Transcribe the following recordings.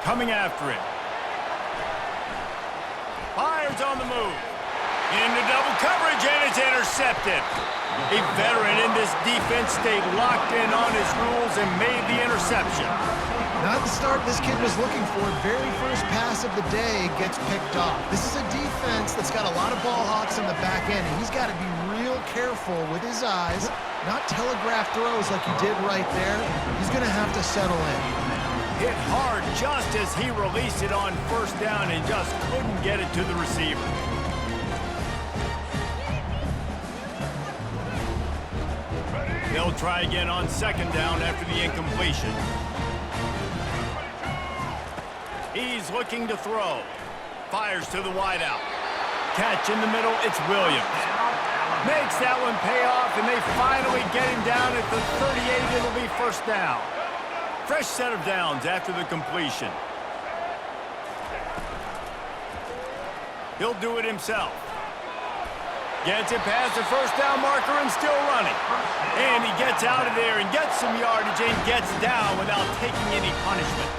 coming after him. Fires on the move. Into double coverage, and it's intercepted. A veteran in this defense stayed locked in on his rules and made the interception. Not the start this kid was looking for. Very first pass of the day gets picked off. This is a defense that's got a lot of ball hawks on the back end, and he's got to be real careful with his eyes, not telegraph throws like he did right there. He's going to have to settle in. Hit hard just as he released it on first down and just couldn't get it to the receiver. They'll try again on second down after the incompletion. He's looking to throw. Fires to the wideout. Catch in the middle, it's Williams. Makes that one pay off, and they finally get him down at the 38. It'll be first down. Fresh set of downs after the completion. He'll do it himself. Gets it past the first down marker and still running. And he gets out of there and gets some yardage and gets down without taking any punishment.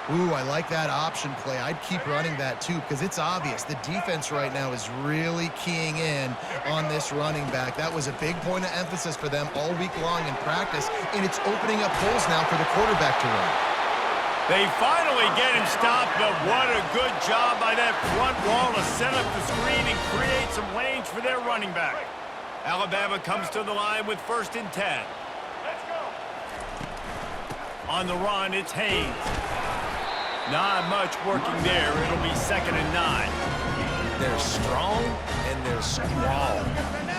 Ooh, I like that option play. I'd keep running that too because it's obvious the defense right now is really keying in on this running back. That was a big point of emphasis for them all week long in practice, and it's opening up holes now for the quarterback to run. They finally get him stopped, but what a good job by that front wall to set up the screen and create some lanes for their running back. Alabama comes to the line with 1st and 10. Let's go. On the run, it's Haynes. Not much working there. It'll be 2nd and 9. They're strong and they're scrawl.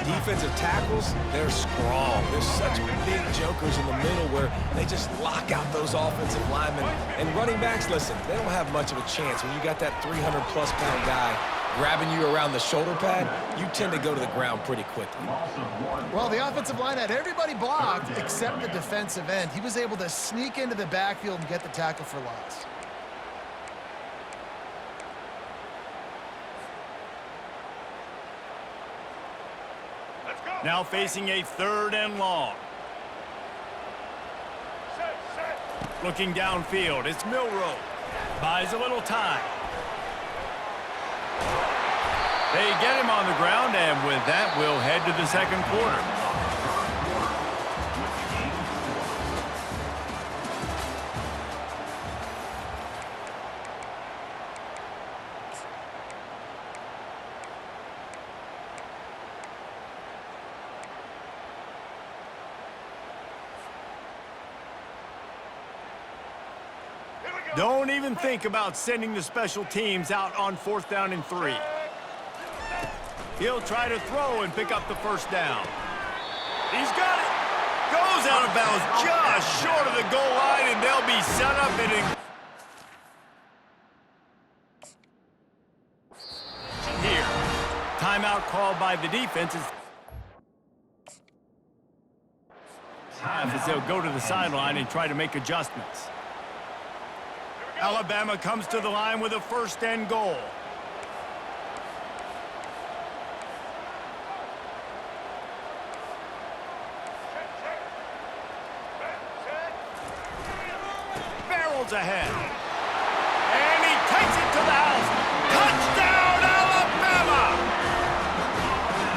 Defensive tackles, they're scrawl. There's such big jokers in the middle where they just lock out those offensive linemen. And running backs, listen, they don't have much of a chance. When you got that 300-plus pound guy grabbing you around the shoulder pad, you tend to go to the ground pretty quickly. Well, the offensive line had everybody blocked except the defensive end. He was able to sneak into the backfield and get the tackle for loss. Now facing a 3rd and long. Looking downfield, it's Milroe. Buys a little time. They get him on the ground, and with that, we'll head to the 2nd quarter. Don't even think about sending the special teams out on 4th down and 3. He'll try to throw and pick up the first down. He's got it. Goes out of bounds just short of the goal line, and they'll be set up and here. Timeout called by the defense as they'll go to the sideline and try to make adjustments. Alabama comes to the line with a 1st and goal. Barrels ahead. And he takes it to the house. Touchdown, Alabama!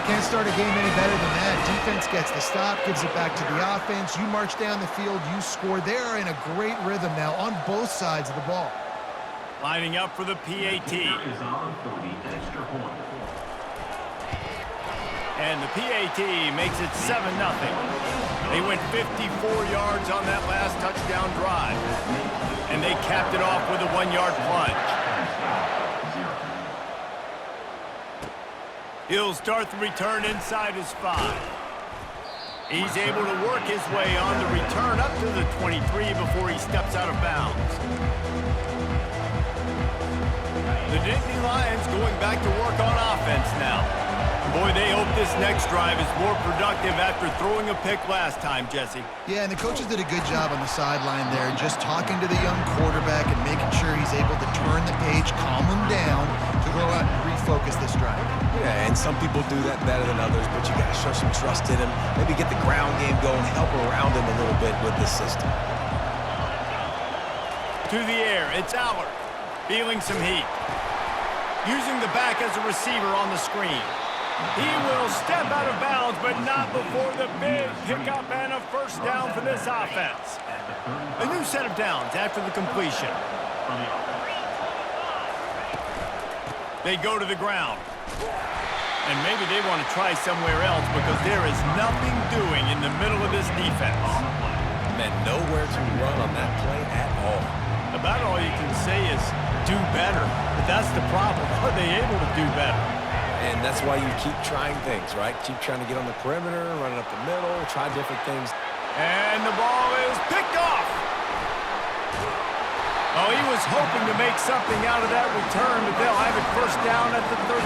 Can't start a game any better than that. Defense gets the stop, gives it back to the offense. You march down the field, you score. They are in a great rhythm now on both sides of the ball. Lining up for the PAT. And the PAT makes it 7-0. They went 54 yards on that last touchdown drive. And they capped it off with a 1-yard plunge. He'll start the return inside his 5. He's able to work his way on the return up to the 23 before he steps out of bounds. The Nittany Lions going back to work on offense now. Boy, they hope this next drive is more productive after throwing a pick last time, Jesse. Yeah, and the coaches did a good job on the sideline there, just talking to the young quarterback and making sure he's able to turn the page, calm him down, to go out and refocus this drive. Yeah, and some people do that better than others, but you got to show some trust in him. Maybe get the ground game going, help around him a little bit with this system. To the air, it's Allard. Feeling some heat. Using the back as a receiver on the screen. He will step out of bounds, but not before the big pickup and a first down for this offense. A new set of downs after the completion. They go to the ground. And maybe they want to try somewhere else because there is nothing doing in the middle of this defense. Man, nowhere to run on that play at all. About all you can say is do better. But that's the problem. Are they able to do better? And that's why you keep trying things, right? Keep trying to get on the perimeter, run it up the middle, try different things. And the ball is picked off. Oh, he was hoping to make something out of that return, but they'll have it first down at the 39.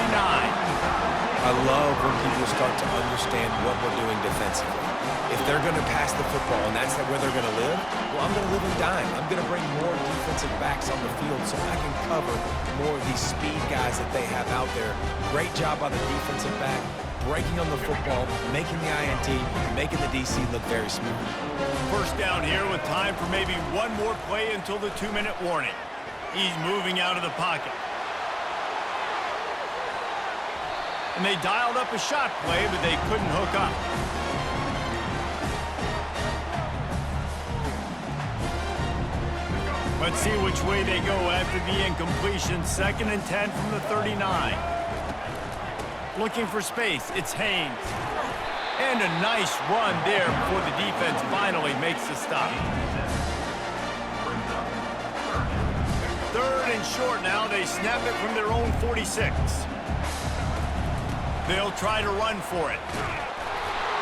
I love when people start to understand what we're doing defensively. If they're going to pass the football and that's where they're going to live, well, I'm going to live and dime. I'm going to bring more defensive backs on the field so I can cover more of these speed guys that they have out there. Great job by the defensive back, breaking on the football, making the INT, making the DC look very smooth. First down here with time for maybe one more play until the 2-minute warning. He's moving out of the pocket. And they dialed up a shot play, but they couldn't hook up. Let's see which way they go after the incompletion. 2nd and 10 from the 39. Looking for space, it's Haynes. And a nice run there before the defense finally makes the stop. 3rd and short now. They snap it from their own 46. They'll try to run for it.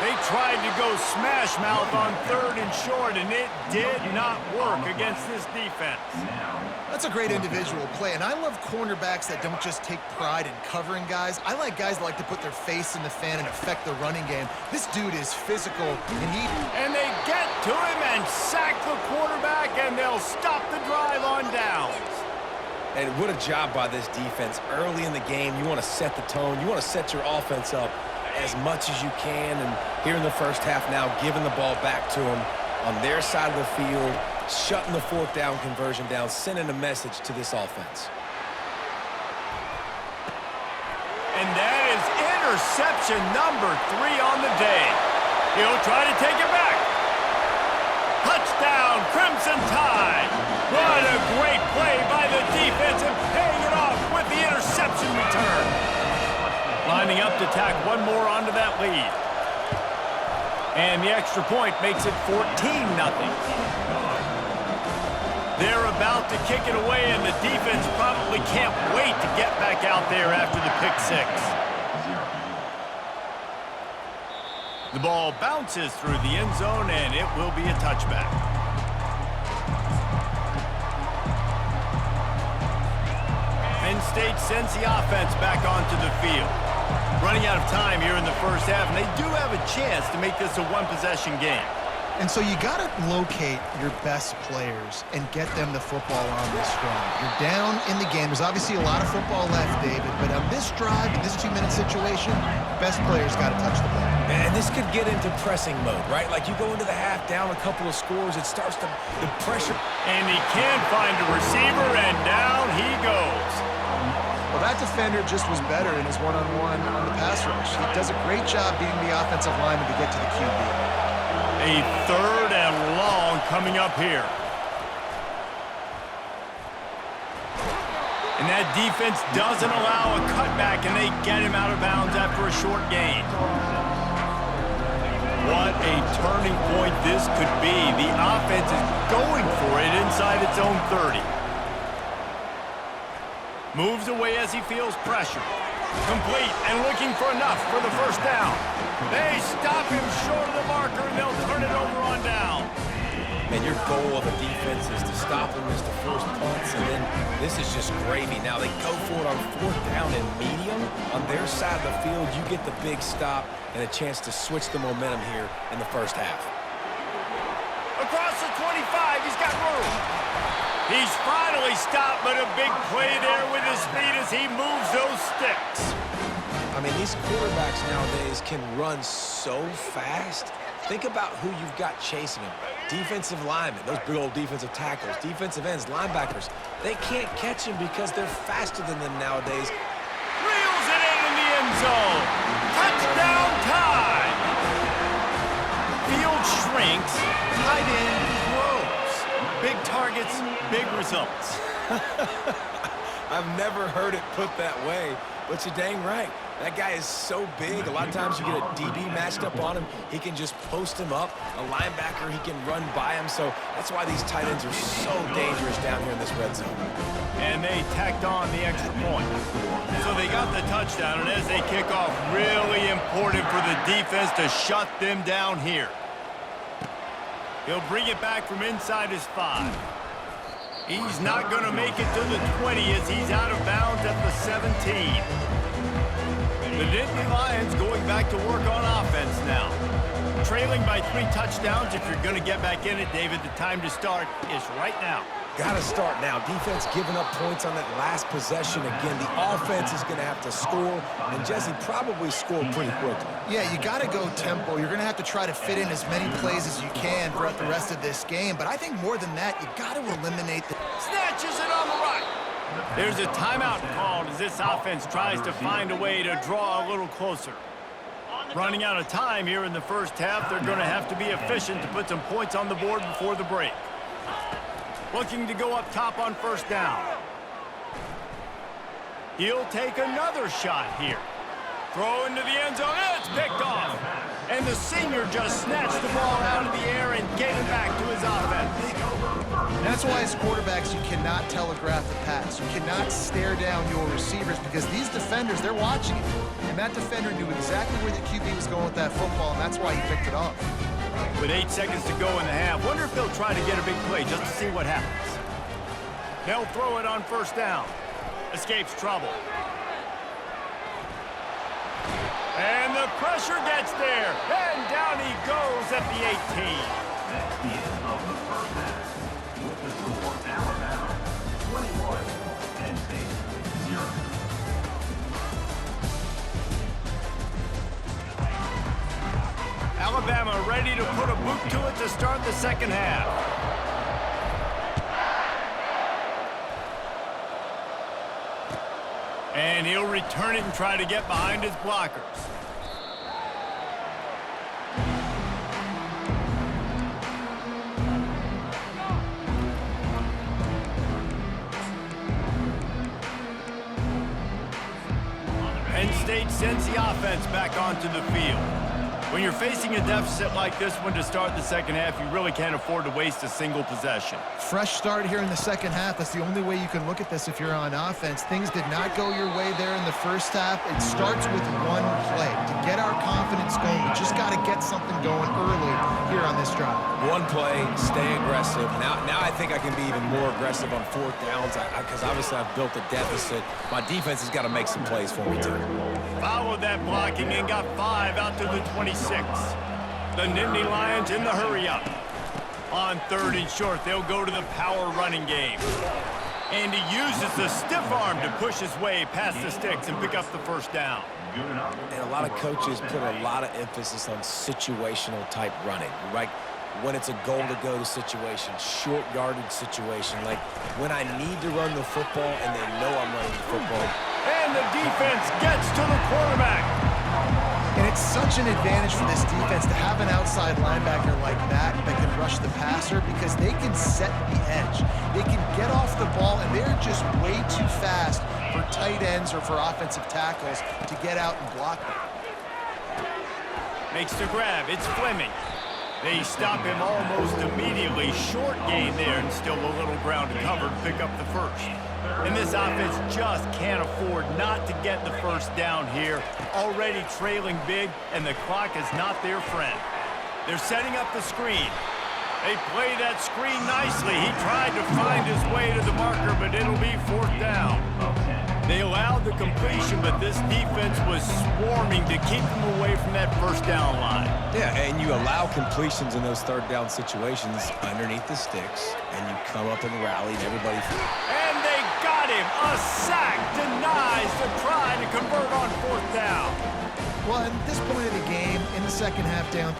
They tried to go smash mouth on 3rd and short, and it did not work against this defense. That's a great individual play, and I love cornerbacks that don't just take pride in covering guys. I like guys that like to put their face in the fan and affect the running game. This dude is physical, and they get to him and sack the quarterback, and they'll stop the drive on downs. And what a job by this defense. Early in the game, you want to set the tone. You want to set your offense up as much as you can. And here in the first half now, giving the ball back to them on their side of the field, shutting the 4th down conversion down, sending a message to this offense. And that is interception number 3 on the day. He'll try to take it back. Touchdown, Crimson Tide. What a great play by the defense and paying it off with the interception return. Lining up to tack one more onto that lead. And the extra point makes it 14-0. They're about to kick it away, and the defense probably can't wait to get back out there after the pick 6. The ball bounces through the end zone, and it will be a touchback. Penn State sends the offense back onto the field. Running out of time here in the first half, and they do have a chance to make this a one-possession game. And so you got to locate your best players and get them the football on this drive. You're down in the game. There's obviously a lot of football left, David, but on this drive, in this 2-minute situation, best players got to touch the ball. And this could get into pressing mode, right? Like you go into the half down a couple of scores, it starts to the pressure. And he can find a receiver, and down he goes. Well, that defender just was better in his one-on-one on the pass rush. He does a great job being the offensive lineman to get to the QB. A 3rd and long coming up here. And that defense doesn't allow a cutback, and they get him out of bounds after a short gain. What a turning point this could be. The offense is going for it inside its own 30. Moves away as he feels pressure. Complete and looking for enough for the first down. They stop him short of the marker, and they'll turn it over on down. And your goal of the defense is to stop them, is to force punts, and then this is just gravy. Now they go for it on 4th down and medium. On their side of the field, you get the big stop and a chance to switch the momentum here in the first half. Across the 25, he's got room. He's finally stopped, but a big play there with his feet as he moves those sticks. I mean, these quarterbacks nowadays can run so fast. Think about who you've got chasing him. Defensive linemen, those big old defensive tackles, defensive ends, linebackers. They can't catch him because they're faster than them nowadays. Reels it in the end zone. Touchdown time. Field shrinks, tight end grows. Big targets, big results. I've never heard it put that way, but you're dang right. That guy is so big. A lot of times you get a DB matched up on him. He can just post him up. A linebacker, he can run by him. So that's why these tight ends are so dangerous down here in this red zone. And they tacked on the extra point. So they got the touchdown, and as they kick off, really important for the defense to shut them down here. He'll bring it back from inside his 5. He's not going to make it to the 20 as he's out of bounds at the 17. The Nittany Lions going back to work on offense now. Trailing by 3 touchdowns. If you're going to get back in it, David, the time to start is right now. Got to start now. Defense giving up points on that last possession. Again, the offense is going to have to score, and Jesse probably scored pretty quickly. Yeah, you got to go tempo. You're going to have to try to fit in as many plays as you can throughout the rest of this game. But I think more than that, you got to eliminate the... Snatches it on the right. There's a timeout called as this offense tries to find a way to draw a little closer. Running out of time here in the first half, they're going to have to be efficient to put some points on the board before the break. Looking to go up top on first down. He'll take another shot here. Throw into the end zone. It's picked off. And the senior just snatched the ball out of the air and gave it back to his offense. That's why as quarterbacks, you cannot telegraph the pass. You cannot stare down your receivers because these defenders, they're watching it. And that defender knew exactly where the QB was going with that football, and that's why he picked it off. With 8 seconds to go in the half, wonder if they'll try to get a big play just to see what happens. They'll throw it on first down. Escapes trouble. And the pressure gets there. And down he goes at the 18. That's the end of the first half. With the score, Alabama 21, Penn State 0. Alabama ready to put a boot to it to start the second half. And he'll return it and try to get behind his blockers. Penn State sends the offense back onto the field. When you're facing a deficit like this one to start the second half, you really can't afford to waste a single possession. Fresh start here in the second half. That's the only way you can look at this if you're on offense. Things did not go your way there in the first half. It starts with one play. To get our confidence going, we just got to get something going early here on this drive. One play, stay aggressive. Now I think I can be even more aggressive on 4th downs because obviously I've built a deficit. My defense has got to make some plays for me too. Followed that blocking and got 5 out to the 26. The Nittany Lions in the hurry up. On 3rd and short, they'll go to the power running game. And he uses the stiff arm to push his way past the sticks and pick up the first down. And a lot of coaches put a lot of emphasis on situational type running, right? When it's a goal to go to situation, short yardage situation, like when I need to run the football and they know I'm running the football. And the defense gets to the quarterback. And it's such an advantage for this defense to have an outside linebacker like that can rush the passer because they can set the edge. They can get off the ball, and they're just way too fast for tight ends or for offensive tackles to get out and block them. Makes the grab. It's Fleming. They stop him almost immediately. Short gain there and still a little ground to cover to pick up the first. And this offense just can't afford not to get the first down here. Already trailing big, and the clock is not their friend. They're setting up the screen. They play that screen nicely. He tried to find his way to the marker, but it'll be 4th down. They allowed the completion, but this defense was swarming to keep them away from that first down line. Yeah, and you allow completions in those 3rd down situations underneath the sticks, and you come up and rally, and everybody... And they got him. A sack denies the try to convert on 4th down. Well, at this point of the game, in the second half down